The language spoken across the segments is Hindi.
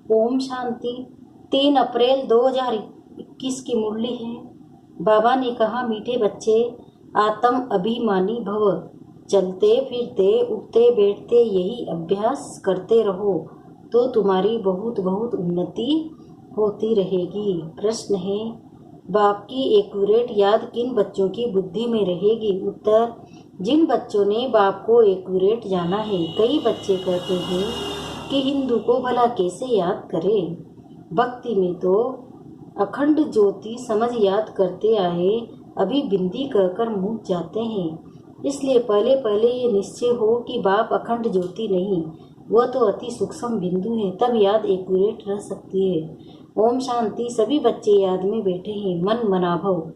ओम शांति। 3 अप्रैल 2021 की मुरली है। बाबा ने कहा, मीठे बच्चे, आत्म अभिमानी भव। चलते फिरते उठते बैठते यही अभ्यास करते रहो तो तुम्हारी बहुत बहुत उन्नति होती रहेगी। प्रश्न है, बाप की एक्यूरेट याद किन बच्चों की बुद्धि में रहेगी? उत्तर, जिन बच्चों ने बाप को एक्यूरेट जाना है। कई बच्चे कहते हैं कि हिंदू को भला कैसे याद करें। भक्ति में तो अखंड ज्योति समझ याद करते आए, अभी बिंदी कहकर मुँह जाते हैं। इसलिए पहले पहले ये निश्चय हो कि बाप अखंड ज्योति नहीं, वह तो अति सूक्ष्म बिंदु है, तब याद एक्यूरेट रह सकती है। ओम शांति। सभी बच्चे याद में बैठे हैं, मन मनाभव।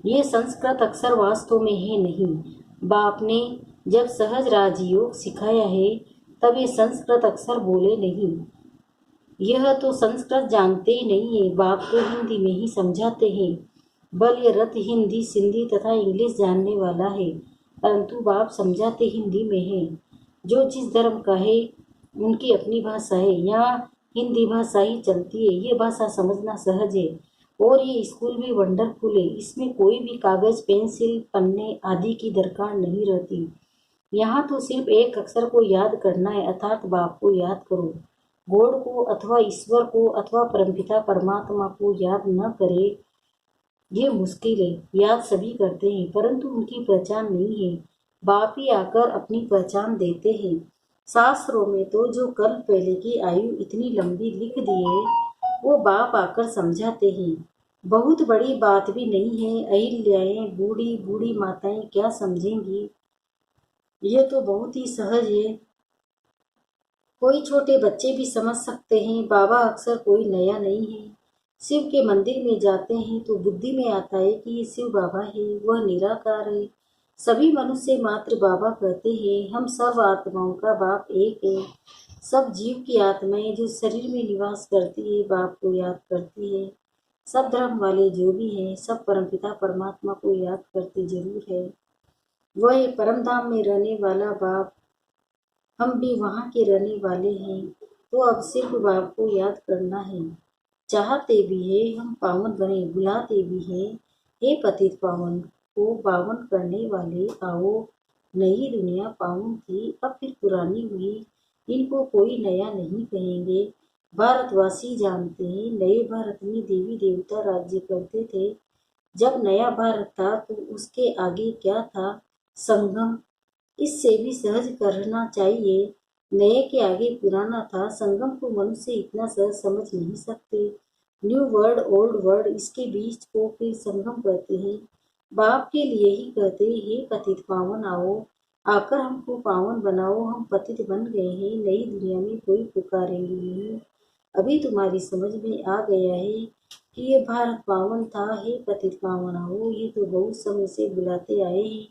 ये संस्कृत अक्षर वास्तव में है नहीं। बाप ने जब सहज राजयोग सिखाया है तब ये संस्कृत अक्षर बोले नहीं। यह तो संस्कृत जानते ही नहीं है, बाप को हिंदी में ही समझाते हैं। बल ये रथ हिंदी, सिंधी तथा इंग्लिश जानने वाला है, परंतु बाप समझाते हिंदी में है। जो जिस धर्म का है उनकी अपनी भाषा है। यहाँ हिंदी भाषा ही चलती है। ये भाषा समझना सहज है और ये स्कूल भी वंडरफुल है। इसमें कोई भी कागज, पेंसिल, पन्ने आदि की दरकार नहीं रहती। यहाँ तो सिर्फ एक अक्षर को याद करना है, अर्थात बाप को याद करो। गॉड को अथवा ईश्वर को अथवा परमपिता परमात्मा को याद न करे, ये मुश्किल है। याद सभी करते हैं परंतु उनकी पहचान नहीं है। बाप ही आकर अपनी पहचान देते हैं। शास्त्रों में तो जो कल पहले की आयु इतनी लंबी लिख दी है, वो बाप आकर समझाते हैं। बहुत बड़ी बात भी नहीं है। अहिल्याएं, बूढ़ी बूढ़ी माताएं क्या समझेंगी? ये तो बहुत ही सहज है, कोई छोटे बच्चे भी समझ सकते हैं। बाबा अक्सर कोई नया नहीं है। शिव के मंदिर में जाते हैं तो बुद्धि में आता है कि ये शिव बाबा है, वह निराकार है। सभी मनुष्य मात्र बाबा कहते हैं। हम सब आत्माओं का बाप एक है। सब जीव की आत्माएं जो शरीर में निवास करती है बाप को याद करती है। सब धर्म वाले जो भी हैं सब परमपिता परमात्मा को याद करते जरूर है। वह परम धाम में रहने वाला बाप, हम भी वहाँ के रहने वाले हैं, तो अब सिर्फ बाप को याद करना है। चाहते भी है हम पावन बने, बुलाते भी हैं, हे पतित पावन को पावन करने वाले आओ। नई दुनिया पावन थी, अब फिर पुरानी हुई, इनको कोई नया नहीं कहेंगे। भारतवासी जानते हैं नए भारत में देवी देवता राज्य करते थे। जब नया भारत था तो उसके आगे क्या था? संगम। इससे भी सहज करना चाहिए। नए के आगे पुराना था। संगम को मनुष्य इतना सहज समझ नहीं सकते। न्यू वर्ड, ओल्ड वर्ड, इसके बीच को फिर संगम कहते हैं। बाप के लिए ही कहते हैं, हे पतित पावन आओ, आकर हमको पावन बनाओ। हम पतित बन गए हैं, नई दुनिया में कोई पुकारेंगे नहीं। अभी तुम्हारी समझ में आ गया है कि ये भारत पावन था। हे पतित पावन आओ, ये तो बहुत समय से बुलाते आए हैं।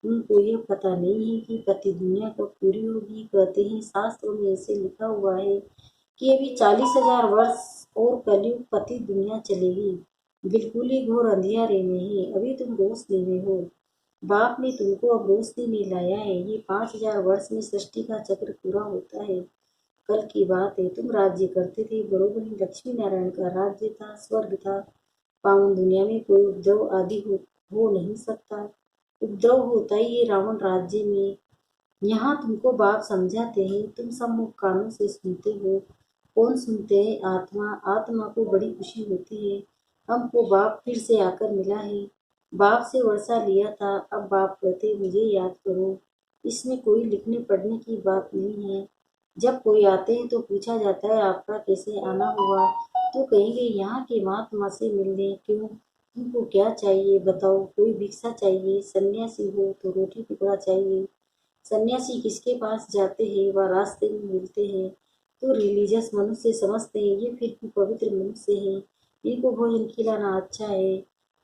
उनको ये पता नहीं है कि पति दुनिया कब पूरी होगी। कहते हैं शास्त्रों में ऐसे लिखा हुआ है कि अभी 40,000 वर्ष और कलयुग पति दुनिया चलेगी। बिल्कुल ही घोर अंधियारे में है, अभी तुम रोशनी में हो। बाप ने तुमको अब रोशनी में लाया है। ये 5,000 वर्ष में सृष्टि का चक्र पूरा होता है। कल की बात है, तुम राज्य करते थे, बरोबर ही लक्ष्मी नारायण का राज्य था, स्वर्ग था। पावन दुनिया में कोई उपद्रव आदि हो नहीं सकता। उपद्रव होता ही ये रावण राज्य में। यहाँ तुमको बाप समझाते हैं, तुम सम्मुख कानों से सुनते हो। कौन सुनते हैं? आत्मा। आत्मा को बड़ी खुशी होती है, हमको बाप फिर से आकर मिला है। बाप से वर्षा लिया था, अब बाप कहते मुझे याद करो। इसमें कोई लिखने पढ़ने की बात नहीं है। जब कोई आते हैं तो पूछा जाता है आपका कैसे आना हुआ, तो कहेंगे यहाँ के महात्मा से मिलने। क्यों, तुमको क्या चाहिए बताओ? कोई भिक्षा चाहिए? सन्यासी हो तो रोटी टुकड़ा चाहिए। सन्यासी किसके पास जाते हैं? वह रास्ते में मिलते हैं तो रिलीजियस मनुष्य समझते हैं ये फिर भी पवित्र मनुष्य हैं, इनको भोजन खिलाना अच्छा है।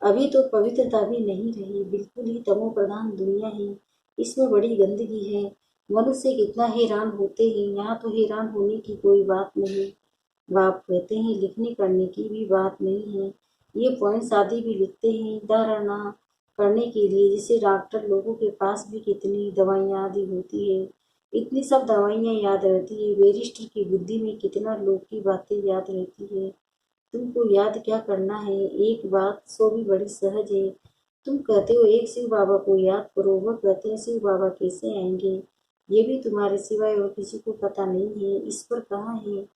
अभी तो पवित्रता भी नहीं रही, बिल्कुल ही तमो प्रधान दुनिया है। इसमें बड़ी गंदगी है। मनुष्य कितना हैरान होते हैं। यहाँ तो हैरान होने की कोई बात नहीं। बाप कहते हैं लिखने पढ़ने की भी बात नहीं है। ये पॉइंट्स आदि भी लिखते हैं धारणा करने के लिए। जैसे डॉक्टर लोगों के पास भी कितनी दवाइयाँ आदि होती है, इतनी सब दवाइयाँ याद रहती है, बैरिस्टर की बुद्धि में कितना लोग की बातें याद रहती है। तुमको याद क्या करना है, एक बात सो भी बड़ी सहज है। तुम कहते हो एक शिव बाबा को याद करो, वह कहते हैं शिव बाबा कैसे आएंगे, ये भी तुम्हारे सिवाय और किसी को पता नहीं है। ईश्वर कहाँ है?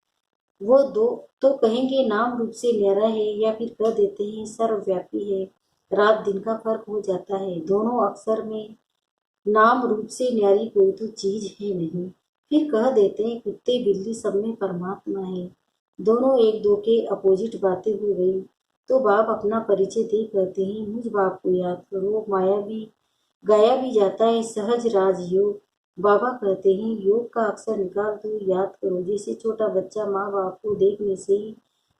वो दो तो कहेंगे नाम रूप से न्यारा है, या फिर कह देते हैं सर्वव्यापी है। रात दिन का फर्क हो जाता है, दोनों अक्षर में नाम रूप से न्यारी कोई तो चीज है नहीं। फिर कह देते हैं कुत्ते बिल्ली सब में परमात्मा है। दोनों एक दो के अपोजिट बातें हो गई। तो बाप अपना परिचय दे कहते हैं मुझ बाप को याद करो, माया भी गाया भी जाता है सहज राजयोग। बाबा कहते हैं योग का अक्षर निकाल दो, याद करो। जैसे छोटा बच्चा माँ बाप को देखने से ही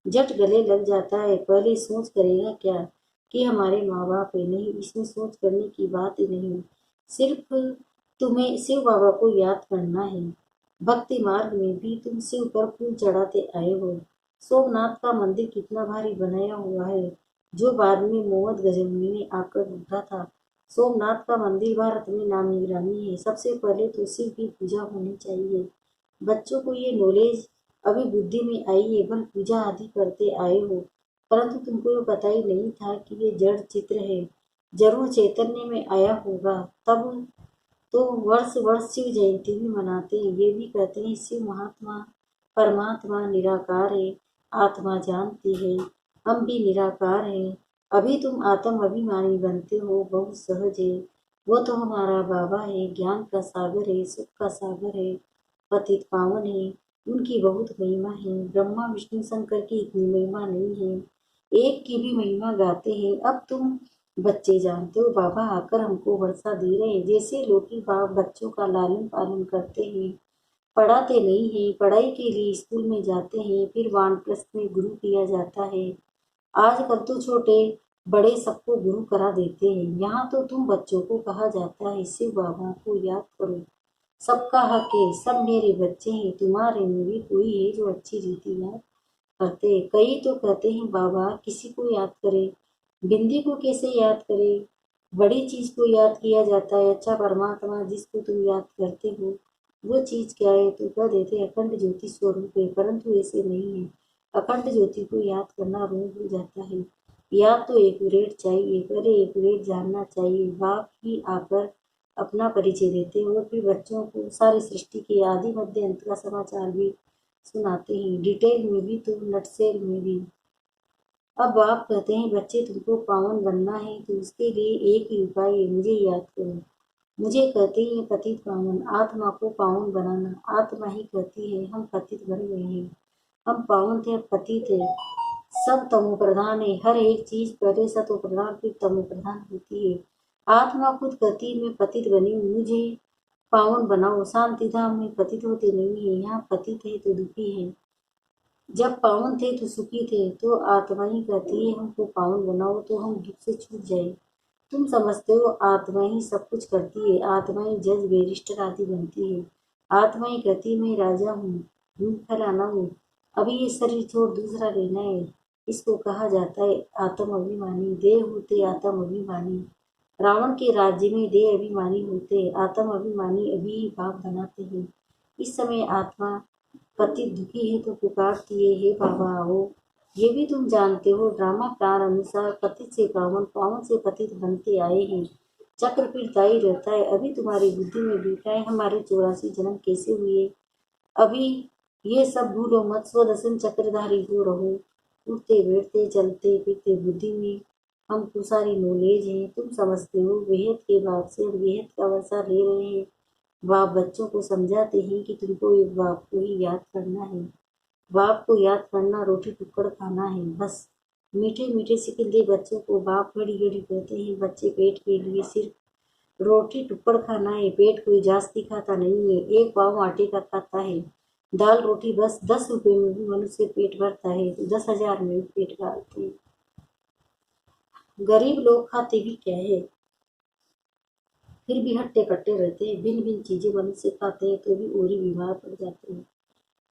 झट गले लग जाता है, पहले सोच करेगा क्या कि हमारे माँ बाप है, नहीं, इसमें सोच करने की बात ही नहीं। सिर्फ तुम्हें शिव बाबा को याद करना है। भक्ति मार्ग में भी तुम शिव पर फूल चढ़ाते आए हो। सोमनाथ का मंदिर कितना भारी बनाया हुआ है, जो बाद में मोहम्मद गजनवी ने आकर लूटा था। सोमनाथ का मंदिर भारत में नामी गिरामी है। सबसे पहले तो शिव की पूजा होनी चाहिए। बच्चों को ये नॉलेज अभी बुद्धि में आई है, बल पूजा आदि करते आए हो, परंतु तुमको ये पता ही नहीं था कि ये जड़ चित्र है, जरूर चैतन्य में आया होगा। तब तो वर्ष वर्ष शिव जयंती भी मनाते हैं, ये भी कहते हैं शिव महात्मा परमात्मा निराकार है, आत्मा जानती है, हम भी निराकार हैं। अभी तुम आत्म अभिमानी बनते हो, बहुत सहज है। वो तो हमारा बाबा है, ज्ञान का सागर है, सुख का सागर है, पतित पावन है। उनकी बहुत महिमा है, ब्रह्मा विष्णु शंकर की इतनी महिमा नहीं है, एक की भी महिमा गाते हैं। अब तुम बच्चे जानते हो, बाबा आकर हमको वर्षा दे रहे हैं। जैसे लोग बाप बच्चों का लालन पालन करते हैं, पढ़ाते नहीं हैं, पढ़ाई के लिए स्कूल में जाते हैं, फिर वानप्रस्थ में गुरु किया जाता है। आजकल तो छोटे बड़े सबको गुरु करा देते हैं, यहाँ तो तुम बच्चों को कहा जाता है शिव बाबा को याद करो। सबका हक है, सब मेरे बच्चे हैं, तुम्हारे में भी कोई है जो अच्छी रीति याद करते हैं। कई तो कहते हैं बाबा किसी को याद करे, बिंदी को कैसे याद करे, बड़ी चीज को याद किया जाता है। अच्छा परमात्मा जिसको तुम याद करते हो वो चीज क्या है, तो कह देते अखंड ज्योति स्वरूप है, परंतु ऐसे नहीं है। अखंड ज्योति को याद करना रोग हो जाता है। याद तो एक्यूरेट चाहिए, पहले एक्यूरेट जानना चाहिए। बाप ही आकर अपना परिचय देते हो, फिर बच्चों को सारी सृष्टि के आदि मध्य अंत का समाचार भी सुनाते हैं, डिटेल में भी तो नटसेल में भी। अब आप कहते हैं बच्चे तुमको पावन बनना है, तो उसके लिए एक ही उपाय है, मुझे याद करो। मुझे कहते हैं पतित पावन, आत्मा को पावन बनाना। आत्मा ही कहती है हम पतित बन गए हैं, हम पावन थे अब पतित है। सब तमो प्रधान है, हर एक चीज पहले सतो प्रधान फिर तमो प्रधान होती है। आत्मा खुद कहती है मैं पतित बनी हूँ, मुझे पावन बनाओ। शांति धाम में पतित होते नहीं है, यहाँ पतित है तो दुखी है। जब पावन थे तो सुखी थे, तो आत्मा ही कहती है हमको पावन बनाओ तो हम दुख से छूट जाए। तुम समझते हो आत्मा ही सब कुछ करती है, आत्मा ही जज बैरिस्टर आदि बनती है। आत्मा ही कहती है मैं राजा हूँ, दूध फैलाना हूँ, अभी ये शरीर छोड़ दूसरा लेना है। इसको कहा जाता है आत्म अभिमानी। देह होते आत्म अभिमानी, रावण के राज्य में देह अभिमानी होते, आत्म अभिमानी अभी भाव बनाते हैं। इस समय आत्मा पति दुखी है तो पुकारती है हे बाबा आओ। ये भी तुम जानते हो ड्रामा प्लान अनुसार पतित से पावन, पावन से पतित बनते आए हैं। चक्र फिरता ही रहता है। अभी तुम्हारी बुद्धि में बैठा है हमारे 84 जन्म कैसे हुए। अभी ये सब भूलो मत, स्वदर्शन चक्रधारी हो रहो। उठते बैठते चलते फिरते बुद्धि में हमको सारी नॉलेज है। तुम समझते हो बेहद के बाद से हम बेहद का वर्षा ले रहे हैं। बाप बच्चों को समझाते हैं कि तुमको एक बाप को ही याद करना है। बाप को याद करना रोटी टुकड़ खाना है बस। मीठे मीठे सिकंदे बच्चों को बाप घड़ी घड़ी कहते हैं बच्चे पेट के लिए सिर्फ रोटी टुकड़ खाना है, पेट कोई जास्ती खाता नहीं है। एक पाव आटे का खाता है, दाल रोटी बस। 10 रुपए में भी मनुष्य पेट भरता है, तो 10,000 में भी पेट भरते हैं। गरीब लोग खाते भी क्या है, फिर भी हट्टे कट्टे रहते हैं। भिन्न भिन्न चीजें मनुष्य खाते हैं तो भी और ही बीमार पड़ जाते हैं।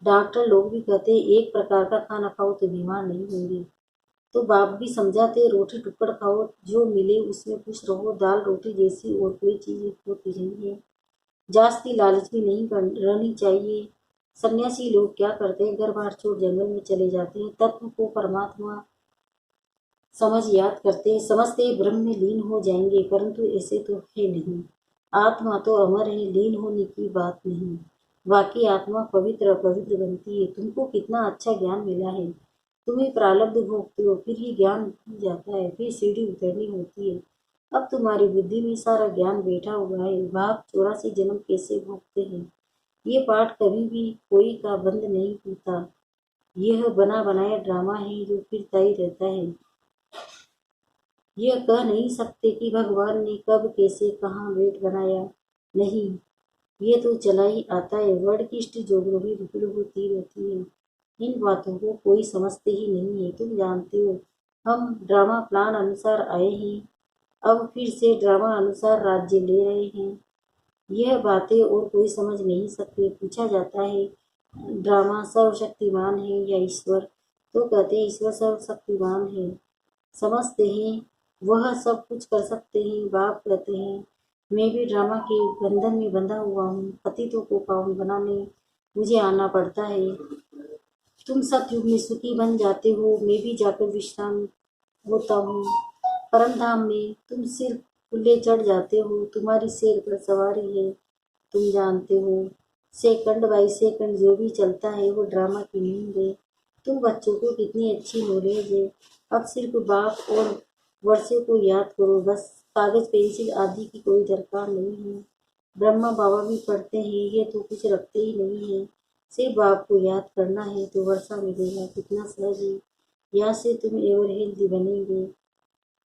डॉक्टर लोग भी कहते हैं एक प्रकार का खाना खाओ तो बीमार नहीं होंगे। तो बाप भी समझाते रोटी टुकड़ खाओ, जो मिले उसमें खुश रहो। दाल रोटी जैसी और कोई चीज होती नहीं है। जास्ती लालच भी नहीं रहनी चाहिए। सन्यासी लोग क्या करते हैं, घर बार छोड़ जंगल में चले जाते हैं, तत्व को परमात्मा समझ याद करते, समझते ब्रह्म में लीन हो जाएंगे, परंतु ऐसे तो है नहीं। आत्मा तो अमर है, लीन होने की बात नहीं। बाकी आत्मा पवित्र अपवित्र बनती है। तुमको कितना अच्छा ज्ञान मिला है, तुम्हें प्रारब्ध भोगते हो, फिर ये ज्ञान भूल जाता है, फिर सीढ़ी उतरनी होती है। अब तुम्हारी बुद्धि में सारा ज्ञान बैठा हुआ है। बाप 84 जन्म कैसे भोगते हैं, ये पाठ कभी भी कोई का बंद नहीं होता। यह बना बनाया ड्रामा है जो फिरता ही रहता है। यह कह नहीं सकते कि भगवान ने कब कैसे कहाँ वेट बनाया, नहीं, ये तो चला ही आता है। वर्ड की जोगरोही रिपीट होती रहती है। इन बातों को कोई समझते ही नहीं है। तुम जानते हो, हम ड्रामा प्लान अनुसार आए हैं, अब फिर से ड्रामा अनुसार राज्य ले रहे हैं। यह बातें और कोई समझ नहीं सकते। पूछा जाता है ड्रामा सर्वशक्तिमान है या ईश्वर, तो कहते हैं ईश्वर सर्वशक्तिमान है। समझते हैं वह सब कुछ कर सकते हैं। बाप कहते हैं मैं भी ड्रामा के बंधन में बंधा हुआ हूँ, पतितों को पावन बनाने मुझे आना पड़ता है। तुम सतयुग में सुखी बन जाते हो, मैं भी जाकर विश्राम होता हूँ। परम धाम में तुम सिर खुले चढ़ जाते हो, तुम्हारी शेर पर सवारी है। तुम जानते हो सेकंड बाई सेकंड जो भी चलता है वो ड्रामा की नींद है। तुम बच्चों को कितनी अच्छी नॉलेज है। अब सिर्फ बाप और वर्षों को याद करो, बस कागज पेंसिल आदि की कोई दरकार नहीं है। ब्रह्मा बाबा भी पढ़ते हैं, ये तो कुछ रखते ही नहीं है। सिर्फ बाप को याद करना है तो वर्षा मिलेगा, कितना सहज है। यहाँ से तुम एवर हेल्दी बनेंगे।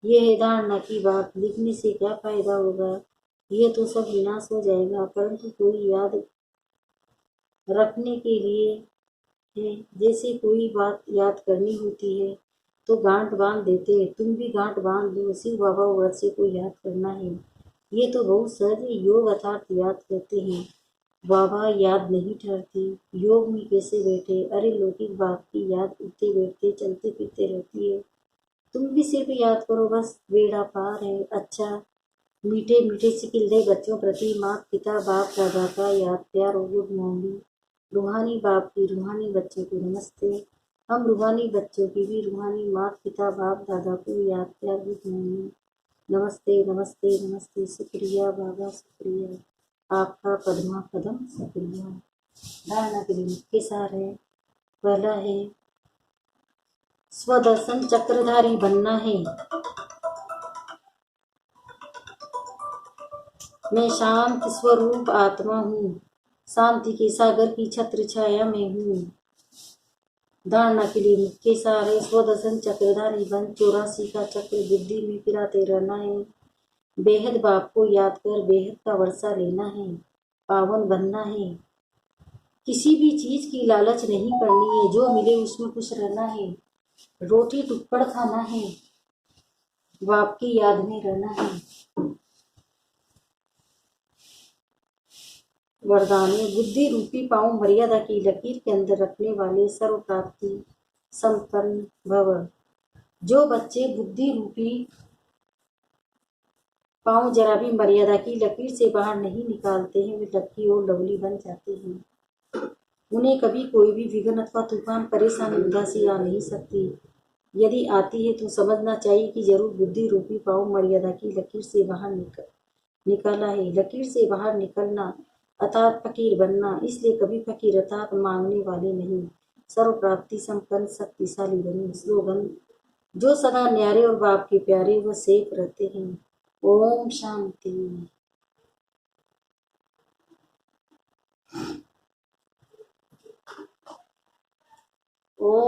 ये है धारणा की बात, लिखने से क्या फायदा होगा, ये तो सब विनाश हो जाएगा। परंतु कोई याद रखने के लिए है, जैसे कोई बात याद करनी होती है तो गांठ बांध देते हैं। तुम भी गांठ बांध लो, शिव बाबा वर्षे को याद करना है। ये तो बहुत सहज योग अर्थात याद करते हैं। बाबा याद नहीं ठहरती, योग में कैसे बैठे, अरे लौकिक बात की याद उठते बैठते चलते फिरते रहती है। तुम भी सिर्फ याद करो, बस बेड़ा पार है। अच्छा, मीठे मीठे से खिलते बच्चों प्रति माता पिता बाप दादा का याद प्यार और गुड मॉर्निंग। रूहानी बाप की रूहानी बच्चों को नमस्ते। हम रूहानी बच्चों की भी रूहानी माता पिता बाप दादा को याद प्यार गुड मॉर्निंग। नमस्ते नमस्ते नमस्ते, शुक्रिया बाबा शुक्रिया, आपका पद्मा कदम शुक्रिया। धारणा के लिए मुख्य सार है। पहला है स्वदर्शन चक्रधारी बनना है। मैं शांत स्वरूप आत्मा हूँ, शांति के सागर की छत्र छाया में हूँ। धारणा के लिए मुख्य सार है स्वदर्शन चक्रधारी बन 84 का चक्र बुद्धि में फिराते रहना है। बेहद बाप को याद कर बेहद का वर्षा लेना है, पावन बनना है। किसी भी चीज की लालच नहीं करनी है, जो मिले उसमें खुश रहना है। रोटी टुक्कड़ खाना है, बाप की याद में रहना है। वरदान में बुद्धि रूपी पाँव मर्यादा की लकीर के अंदर रखने वाले सर्व प्राप्ति संपन्न भव। जो बच्चे बुद्धि रूपी पाँव जरा भी मर्यादा की लकीर से बाहर नहीं निकालते हैं, वे लकी और लवली बन जाते हैं। उन्हें कभी कोई भी विघ्न अथवा तूफान परेशानी उदासी आ नहीं सकती। यदि आती है तो समझना चाहिए कि जरूर बुद्धि रूपी पाँव मर्यादा की लकीर से बाहर निकाला है। लकीर से बाहर निकलना अर्थात फकीर बनना, इसलिए कभी फकीर अर्थात मांगने वाले नहीं, सर्व प्राप्ति संपन्न शक्तिशाली बने। स्लोगन, जो सदा न्यारे और बाप के प्यारे व सेफ रहते हैं। ओम शांति।